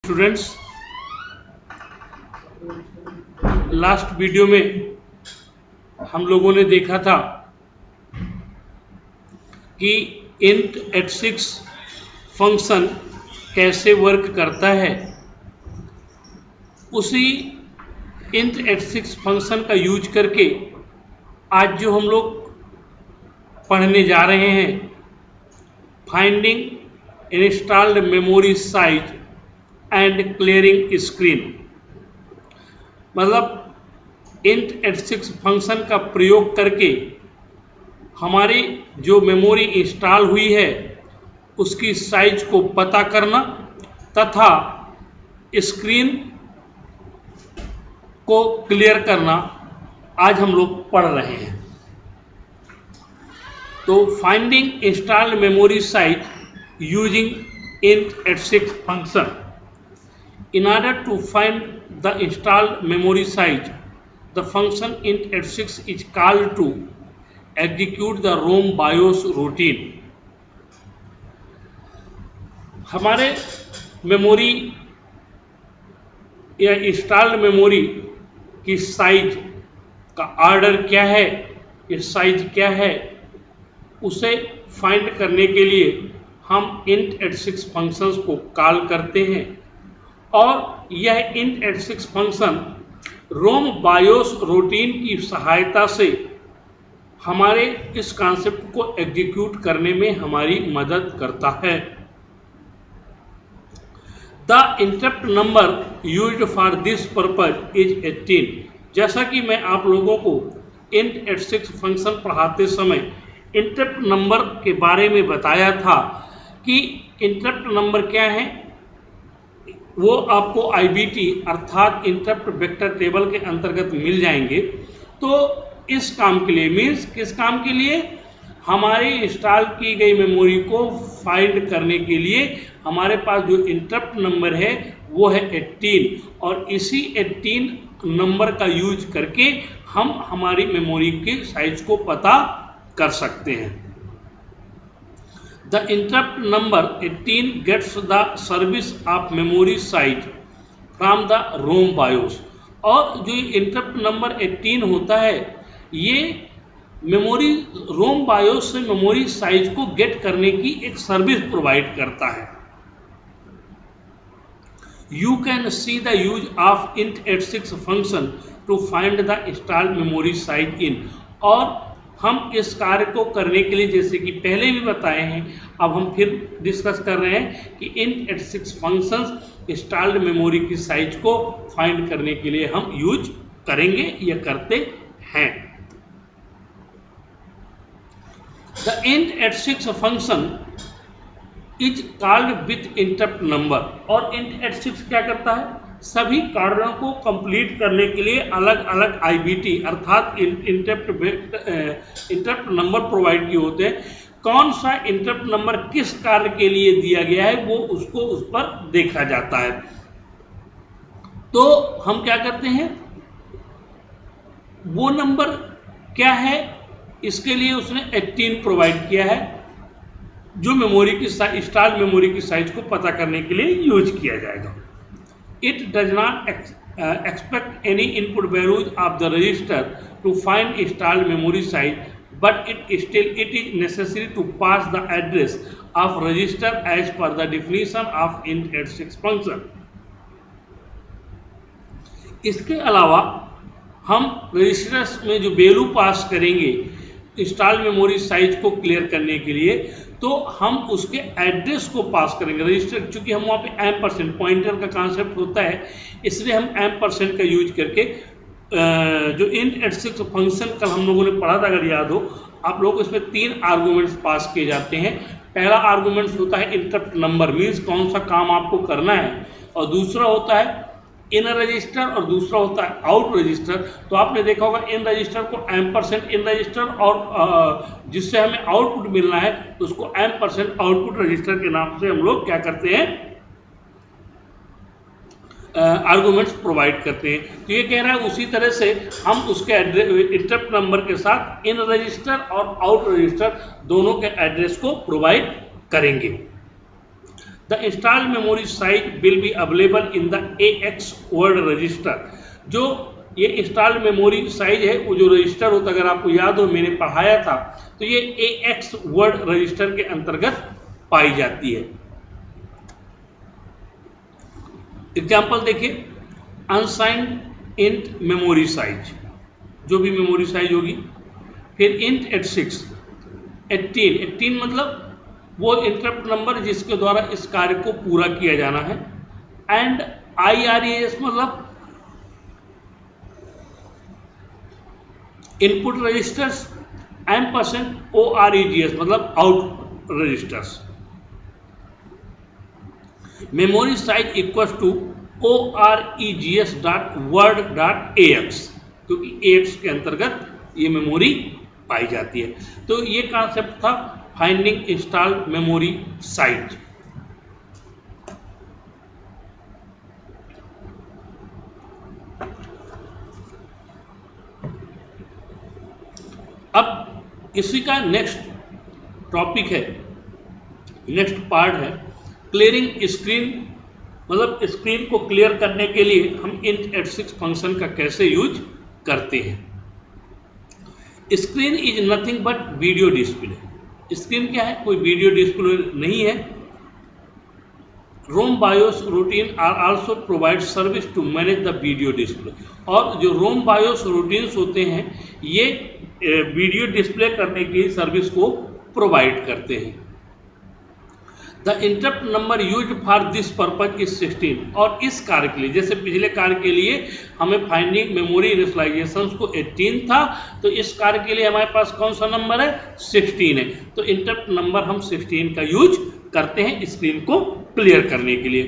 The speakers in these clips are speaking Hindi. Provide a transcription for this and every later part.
स्टूडेंट्स, लास्ट वीडियो में हम लोगों ने देखा था कि int x6 फंक्शन कैसे वर्क करता है। उसी int x6 फंक्शन का यूज करके आज जो हम लोग पढ़ने जा रहे हैं, finding installed memory size and clearing screen, मतलब int x6 फंक्शन का प्रयोग करके हमारी जो मेमोरी इंस्टॉल हुई है उसकी साइज को पता करना तथा स्क्रीन को क्लियर करना आज हम लोग पढ़ रहे हैं। तो finding installed memory size using int x6 function. In order to find the installed memory size, the function int x6 is called to execute the ROM BIOS routine. हमारे मेमोरी या इंस्टॉल्ड मेमोरी की साइज का ऑर्डर क्या है, ये साइज क्या है, उसे फाइंड करने के लिए हम int x6 फंक्शंस को कॉल करते हैं और यह int x6 फंक्शन रोम बायोस रूटीन की सहायता से हमारे इस कॉन्सेप्ट को एग्जीक्यूट करने में हमारी मदद करता है। The interrupt number used for this purpose is 18। जैसा कि मैं आप लोगों को int x6 फंक्शन पढ़ाते समय इंटरप्ट नंबर के बारे में बताया था कि इंटरप्ट नंबर क्या है, वो आपको IVT अर्थात इंटरप्ट वेक्टर टेबल के अंतर्गत मिल जाएंगे। तो इस काम के लिए मीन्स किस काम के लिए, हमारी इंस्टॉल की गई मेमोरी को फाइंड करने के लिए हमारे पास जो इंटरप्ट नंबर है वो है 18 और इसी 18 नंबर का यूज करके हम हमारी मेमोरी के साइज को पता कर सकते हैं। The interrupt number 18 gets the service of memory size from the ROM BIOS। और जो इंटरप्ट नंबर 18 होता है ये मेमोरी रोम बायोस से मेमोरी साइज को गेट करने की एक सर्विस प्रोवाइड करता है। You can see the use of int x6 function to find the installed memory size in। और हम इस कार्य को करने के लिए जैसे कि पहले भी बताए हैं, अब हम फिर डिस्कस कर रहे हैं कि int x6 functions installed memory की साइज को फाइंड करने के लिए हम यूज करेंगे या करते हैं। The int x6 function is called with interrupt number. और int x6 क्या करता है, सभी कार्यों को कंप्लीट करने के लिए अलग अलग IVT अर्थात इंटरप्ट नंबर प्रोवाइड किए होते हैं। कौन सा इंटरप्ट नंबर किस कार्य के लिए दिया गया है वो उसको उस पर देखा जाता है। तो हम क्या करते हैं, वो नंबर क्या है, इसके लिए उसने 18 प्रोवाइड किया है जो मेमोरी की इंस्टॉल्ड मेमोरी की साइज को पता करने के लिए यूज किया जाएगा। It does not expect any input values of the register to find installed memory size, but it is necessary to pass the address of register as per the definition of int x6 function। इसके अलावा हम रजिस्टर्स में जो वैल्यू पास करेंगे इंस्टॉल मेमोरी साइज को क्लियर करने के लिए, तो हम उसके एड्रेस को पास करेंगे रजिस्टर। चूंकि हम वहाँ पे एम% पॉइंटर का कॉन्सेप्ट होता है, इसलिए हम एम% का यूज करके जो int x6 फंक्शन कल हम लोगों ने पढ़ा था, अगर याद हो आप लोग, इसमें 3 आर्गूमेंट्स पास किए जाते हैं। पहला आर्गूमेंट होता है इंटरप्ट नंबर मीन्स कौन सा काम आपको करना है, और दूसरा होता है इन रजिस्टर और दूसरा होता है आउट रजिस्टर। तो आपने देखा होगा इन रजिस्टर को एम% इन रजिस्टर और जिससे हमें आउटपुट मिलना है तो उसको एम% आउटपुट रजिस्टर के नाम से हम लोग क्या करते हैं, आर्गुमेंट्स प्रोवाइड करते हैं। तो ये कह रहा है उसी तरह से हम उसके इंटरप्ट नंबर के साथ इन रजिस्टर और आउट रजिस्टर दोनों के एड्रेस को प्रोवाइड करेंगे। The installed memory size will be available in the AX word register. जो ये इंस्टॉल्ड मेमोरी साइज है वो जो रजिस्टर होता है, अगर आपको याद हो मैंने पढ़ाया था, तो ये AX वर्ड रजिस्टर के अंतर्गत पाई जाती है। एग्जाम्पल देखिए, अनसाइंड इंट मेमोरी साइज, जो भी मेमोरी साइज होगी, फिर इंट एट 6 18 मतलब वो इंटरप्ट नंबर जिसके द्वारा इस कार्य को पूरा किया जाना है, एंड IRES मतलब इनपुट रजिस्टर्स, %, OREGS मतलब out registers. Memory size equal to OREGS.word.AX, क्योंकि AX के अंतर्गत ये मेमोरी पाई जाती है। तो ये कॉन्सेप्ट था फाइंडिंग इंस्टॉल्ड मेमोरी साइज। अब इसी का नेक्स्ट टॉपिक है, नेक्स्ट पार्ट है क्लियरिंग स्क्रीन, मतलब स्क्रीन को क्लियर करने के लिए हम int at 6 फंक्शन का कैसे यूज करते हैं। Screen is nothing but video display. Screen क्या है? कोई वीडियो डिस्प्ले नहीं है। ROM BIOS routine are also provide service to manage the video display. और जो रोम बायोस रूटीन्स होते हैं ये वीडियो डिस्प्ले करने की सर्विस को प्रोवाइड करते हैं। The interrupt number use for this purpose is 16। और इस कार्य के लिए, जैसे पिछले कार्य के लिए हमें फाइंडिंग मेमोरी इनिशियलाइजेशन को 18 था, तो इस कार्य के लिए हमारे पास कौन सा नंबर है? 16 है। तो इंटरप्ट नंबर हम 16 का यूज करते हैं स्क्रीन को क्लियर करने के लिए।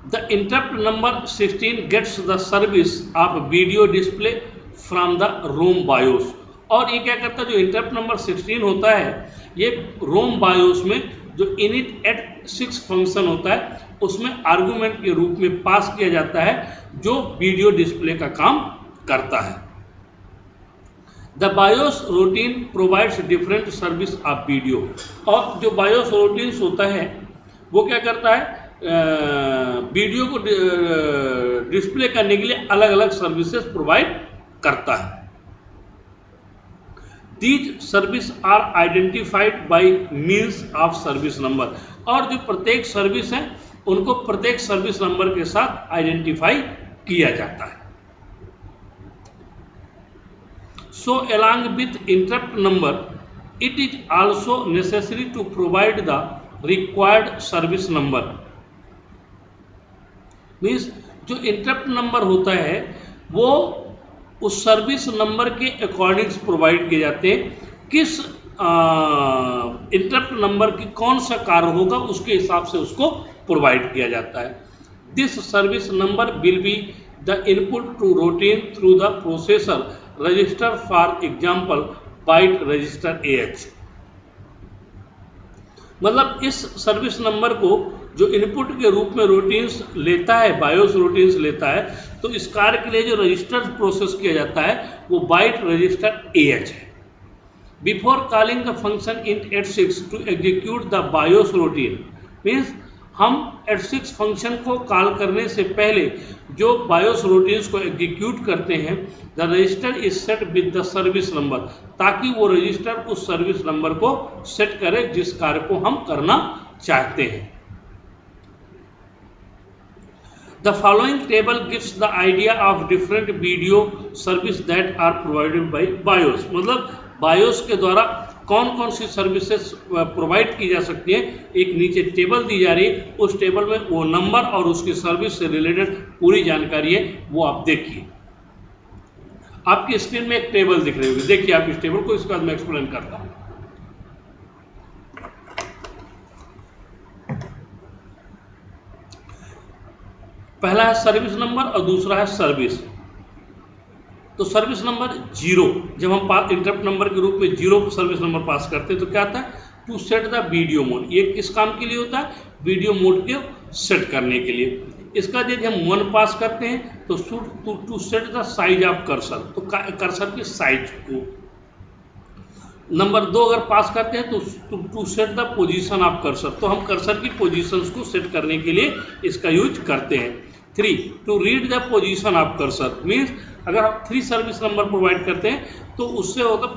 The interrupt number 16 gets the service of video display from the ROM BIOS. और ये क्या करता है? जो इंटरप्ट नंबर 16 होता है ये रोम बायोस में जो इनिट एट 6 फंक्शन होता है उसमें आर्गुमेंट के रूप में पास किया जाता है, जो वीडियो डिस्प्ले का काम करता है। The BIOS routine provides different service of video. और जो बायोस रूटीन्स होता है वो क्या करता है? वीडियो को डिस्प्ले करने के लिए अलग अलग सर्विसेज प्रोवाइड करता है। These service are identified by means of service number. और जो प्रत्येक सर्विस है उनको प्रत्येक सर्विस नंबर के साथ आइडेंटिफाई किया जाता है। So along with interrupt number, it is also necessary to provide the required service number। Means जो इंटरप्ट नंबर होता है वो उस सर्विस नंबर के अकॉर्डिंग प्रोवाइड किए जाते हैं। किस इंटरप्ट नंबर की कौन सा कार्य होगा उसके हिसाब से उसको प्रोवाइड किया जाता है। This service number will be the input to routine through the processor register, for example byte register AH। मतलब इस सर्विस नंबर को जो इनपुट के रूप में रूटीन्स लेता है, बायोस रूटीन्स लेता है, तो इस कार्य के लिए जो रजिस्टर प्रोसेस किया जाता है वो बाइट रजिस्टर AH है। Before calling the function int at 6 to execute the BIOS routine, means हम at 6 फंक्शन को कॉल करने से पहले जो बायोस रूटीन्स को एग्जीक्यूट करते हैं, the register is set with the service number, ताकि वो रजिस्टर उस सर्विस नंबर को सेट करे जिस कार्य को हम करना चाहते हैं। The following table gives the idea of different video service that are provided by BIOS। मतलब BIOS के द्वारा कौन कौन सी सर्विसेज प्रोवाइड की जा सकती है, एक नीचे टेबल दी जा रही है, उस टेबल में वो नंबर और उसकी सर्विस से रिलेटेड पूरी जानकारी है, वो आप देखिए। आपकी स्क्रीन में एक टेबल दिख रही होगी, देखिए आप इस टेबल को, इसके बाद मैं एक्सप्लेन करता हूँ। पहला है सर्विस नंबर और दूसरा है सर्विस। तो सर्विस नंबर 0, जब हम इंटरप्ट नंबर के रूप में 0 सर्विस नंबर पास करते हैं तो क्या आता है? To set the video mode. ये किस काम के लिए होता है? वीडियो मोड के सेट करने के लिए। इसका यदि हम 1 पास करते हैं तो to set the size of cursor, तो कर्सर की साइज को। नंबर 2 अगर पास करते हैं तो to set the position of cursor, तो हम कर्सर की पोजीशंस को सेट करने के लिए इसका यूज करते हैं। 3 to read the position of cursor, means अगर हम 3 सर्विस नंबर प्रोवाइड करते हैं तो उससे होता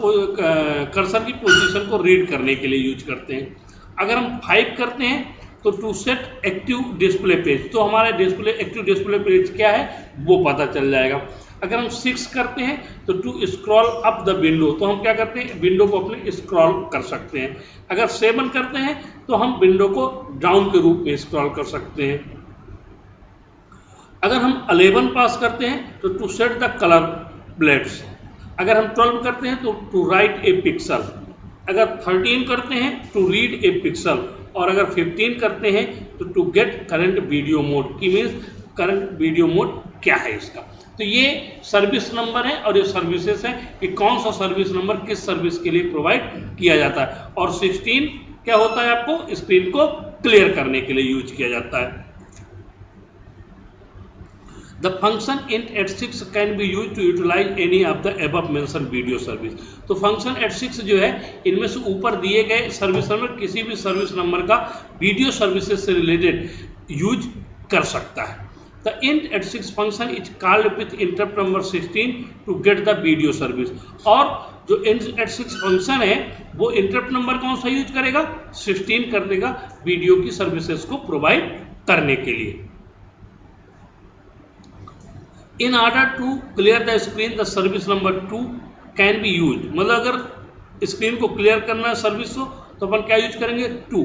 कर्सर की पोजीशन को रीड करने के लिए यूज करते हैं। अगर हम 5 करते हैं तो to set active display page, तो हमारा एक्टिव डिस्प्ले पेज क्या है वो पता चल जाएगा। अगर हम 6 करते हैं तो to scroll up the window, तो हम क्या करते हैं विंडो को अपने स्क्रॉल कर सकते हैं। अगर 7 करते हैं तो हम विंडो को डाउन के रूप में स्क्रॉल कर सकते हैं। अगर हम 11 पास करते हैं तो to set the colour plates. अगर हम 12 करते हैं तो टू राइट ए पिक्सल। अगर 13 करते हैं टू रीड ए पिक्सल, और अगर 15 करते हैं तो to get current video mode, की मीन्स करंट वीडियो मोड क्या है इसका। तो ये सर्विस नंबर है और ये सर्विसेज है कि कौन सा सर्विस नंबर किस सर्विस के लिए प्रोवाइड किया जाता है। और 16 क्या होता है, आपको स्क्रीन को क्लियर करने के लिए यूज किया जाता है। The function int at6 can be used to utilize any of the above mentioned video service। तो फंक्शन at6 जो है इनमें से ऊपर दिए गए सर्विस नंबर किसी भी सर्विस नंबर का वीडियो सर्विसेज से रिलेटेड यूज कर सकता है। The int at6 function is called with interrupt number 16 to get the video service। और जो int at6 फंक्शन है वो इंटरप्ट नंबर कौन सा यूज करेगा, 16 कर देगा वीडियो की सर्विसेज को प्रोवाइड करने के लिए। In order to clear the screen, the service number 2 can be used। मतलब अगर स्क्रीन को क्लियर करना है सर्विस को तो अपन क्या यूज करेंगे, 2।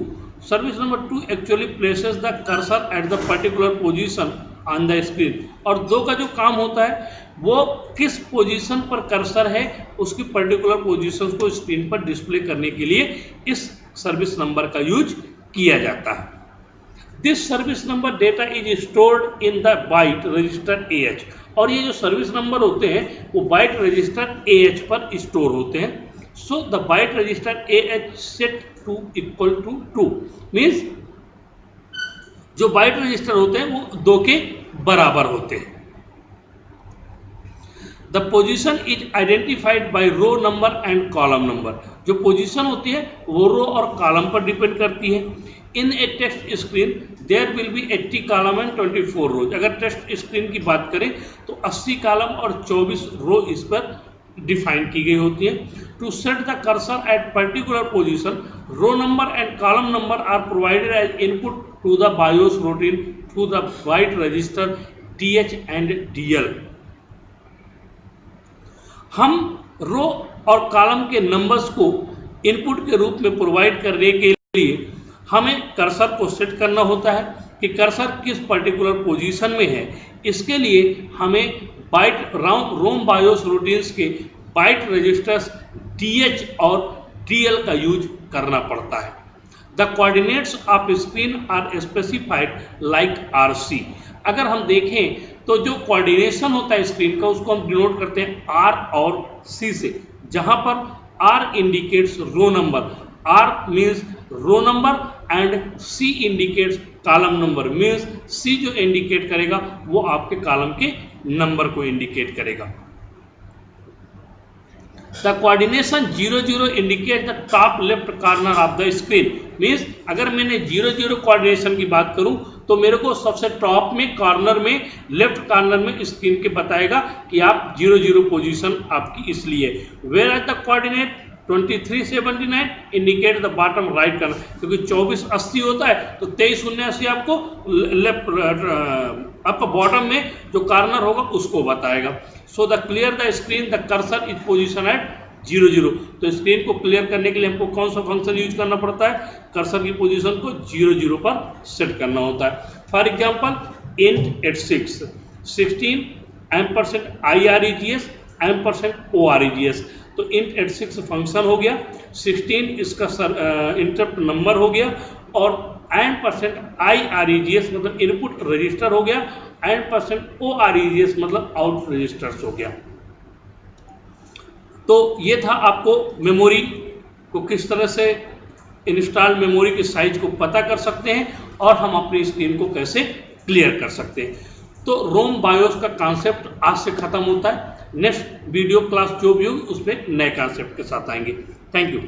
Service number 2 actually places the cursor at the particular position on the screen. और 2 का जो काम होता है वो किस पोजीशन पर कर्सर है उसकी पर्टिकुलर पोजीशन को स्क्रीन पर डिस्प्ले करने के लिए इस सर्विस नंबर का यूज किया जाता है। This service number data is stored in the byte register AH। और ये जो सर्विस नंबर होते हैं वो बाइट रजिस्टर AH पर स्टोर होते हैं। So the byte register AH set to equal to 2, means जो बाइट रजिस्टर होते हैं वो 2 के बराबर होते हैं। The position is identified by row number and column number. जो पोजीशन होती है वो रो और कॉलम पर डिपेंड करती है। In a text screen there will be 80 column and 24 rows. अगर टेक्स्ट स्क्रीन की बात करें तो 80 कॉलम और 24 रो इस पर डिफाइन की गई होती है। To set the cursor at particular position, row number and column number are provided as input to the BIOS routine through the byte register DH and DL। हम रो और कॉलम के नंबर्स को इनपुट के रूप में प्रोवाइड करने के लिए हमें कर्सर को सेट करना होता है कि कर्सर किस पर्टिकुलर पोजीशन में है। इसके लिए हमें बाइट रोम बायोस रूटीन्स के बाइट रजिस्टर्स DH और DL का यूज करना पड़ता है। The coordinates of screen are specified like RC। अगर हम देखें तो जो कोऑर्डिनेशन होता है स्क्रीन का उसको हम डिनोट करते हैं R और C से, जहां पर R indicates row number, R means row number and C indicates column number, means C जो इंडिकेट करेगा वो आपके कॉलम के नंबर को इंडिकेट करेगा। The coordination 00 indicate the top left corner of the screen, means अगर मैंने 00 कोऑर्डिनेशन की बात करूं तो मेरे को सबसे टॉप में कॉर्नर में लेफ्ट कॉर्नर में स्क्रीन के बताएगा कि आप 00 पोजीशन आपकी इसलिए। Whereas the coordinate 2379 indicate the bottom right corner, क्योंकि 2480 होता है तो 2379 आपको लेफ्ट आपका बॉटम में जो कॉर्नर होगा उसको बताएगा। So the clear the screen the cursor is position at 00। तो स्क्रीन को क्लियर करने के लिए हमको कौन सा फंक्शन यूज करना पड़ता है, कर्सर की पोजीशन को 00 पर सेट करना होता है। For example int at6 16 $IREGS $OREGS। तो int at6 फंक्शन हो गया, 16 इसका इंटरप्ट नंबर हो गया और $IREGS मतलब इनपुट रजिस्टर हो गया, $OREGS मतलब आउट रजिस्टर्स हो गया। तो ये था आपको मेमोरी को किस तरह से इंस्टॉल मेमोरी के साइज को पता कर सकते हैं और हम अपनी स्क्रीन को कैसे क्लियर कर सकते हैं। तो रोम बायोस का कॉन्सेप्ट आज से खत्म होता है। नेक्स्ट वीडियो क्लास जो भी होगी उस पर नए कॉन्सेप्ट के साथ आएंगे। Thank you.